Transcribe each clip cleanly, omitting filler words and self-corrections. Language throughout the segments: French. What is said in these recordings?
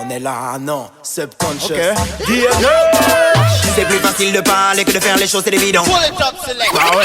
On est là, non, subconscious. C'est plus facile de parler que de faire les choses, c'est évident. Ah ouais.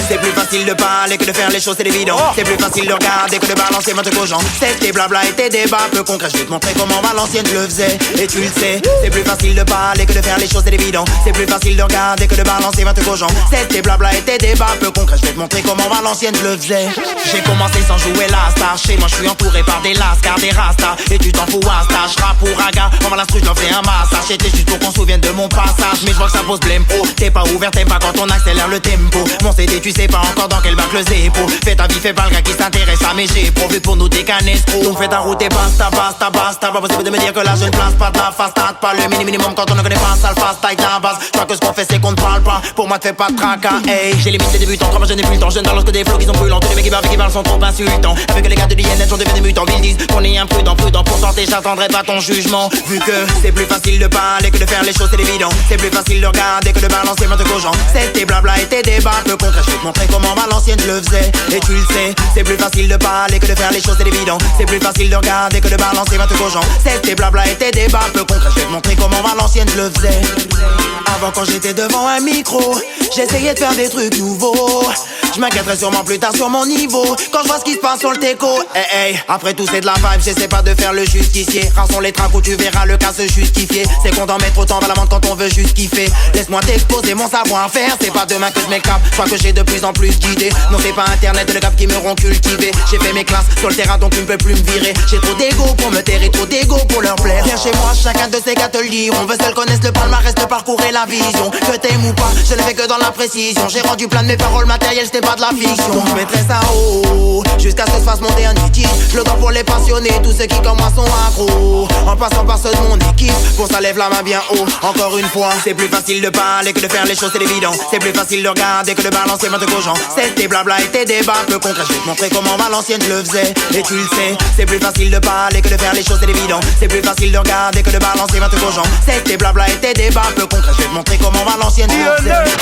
C'est plus facile de parler que de faire les choses, c'est évident. C'est plus facile de regarder que de balancer ma truc aux gens. C'est tes blabla et tes débats peu concrets. Je vais te montrer comment Valenciennes le faisait. Et tu le sais. C'est plus facile de parler que de faire les choses, c'est évident. C'est plus facile de regarder que de balancer ma truc aux gens. C'est tes blabla et tes débats peu concrets. Je vais te montrer comment Valenciennes le faisait. J'ai commencé sans jouer la star. Chez moi je suis entouré par des lascars, des rastas. Et tu t'en fous à stage. Rap pour raga. On va la je leur fais un massage. J'étais juste pour qu'on se souvienne de mon passage. Mais je vois que ça pose blême. Oh, t'es pas ouvert, t'aimes pas quand on accélère le tempo. Mon CD, tu sais pas encore dans quel bac le zépo. Fais ta vie, fais pas le gars qui s'intéresse à mes j'ai profite pour nous décanner trop. Donc fais ta route et basta, basta, basta. Pas possible de me dire que là je ne place pas de la fastade. Pas le minimum quand on ne connaît pas ça, le fast tight la base. Je crois que ce qu'on fait c'est qu'on ne parle pas. Pour moi te fais pas de tracas, hey. J'ai limite des débutants, comme je n'ai plus le temps. Je ne balance que des flots qui sont brûlants. Tous les mecs qui parlent sont trop insultants. Avec les gars de l'INL sont devenus mutants. Ils disent qu'on est imprudent, prudent. Pour tenter j'attendrai pas ton jugement. Vu que c'est plus facile de parler que de faire les choses, c'est évident. C'est plus facile de regarder que de balancer ma truc aux gens. C'est tes blabla et tes débats peu concrets. Je vais te montrer comment Valenciennes le faisait. Et tu le sais, c'est plus facile de parler que de faire les choses, c'est évident. C'est plus facile de regarder que de balancer ma truc aux gens. C'est tes blabla et tes débats peu concrets. Je vais te montrer comment Valenciennes le faisait. Avant quand j'étais devant un micro, j'essayais de faire des trucs nouveaux. Je m'inquiéterai sûrement plus tard sur mon niveau quand je vois ce qui se passe sur le teco. Hey, hey. Après tout c'est de la vibe, j'essaie pas de faire le justicier. Rares sont les tracks où tu verras le cas se justifier. C'est qu'on d'en mettre autant à la menthe quand on veut juste kiffer. Laisse-moi t'exposer mon savoir-faire. C'est pas demain que je m'écape, je crois que j'ai de plus en plus d'idées. Non c'est pas internet le cap qui me rend cultivé. J'ai fait mes classes sur le terrain donc tu ne peux plus me virer. J'ai trop d'ego pour me taire et trop d'ego pour leur plaire. Viens chez moi, chacun de ces gars te le diront. On veut seul connaissent le palmarès, le parcours et la vision. Que t'aimes ou pas, je ne fais que dans la précision. J'ai rendu plein de mes paroles matérielles, c'était pas de la fiction. Donc je mettrai ça haut, jusqu'à ce que se fasse mon dernier titre. Je le donne pour les passionnés, tous ceux qui comme moi sont accros. En passant par ceux de mon équipe, pour ça lève la main bien haut. Encore une fois, c'est plus facile de parler que de faire les choses, c'est évident. C'est plus facile de regarder que de balancer ma truc aux gens. C'est tes blabla et tes débats peu concrets. Je vais te montrer comment Valenciennes le faisait. Et tu le sais, c'est plus facile de parler que de faire les choses, c'est évident. C'est plus facile de regarder que de balancer ma truc aux gens. C'est tes blabla et tes débats peu concrets. Je vais te montrer comment Valenciennes le faisait.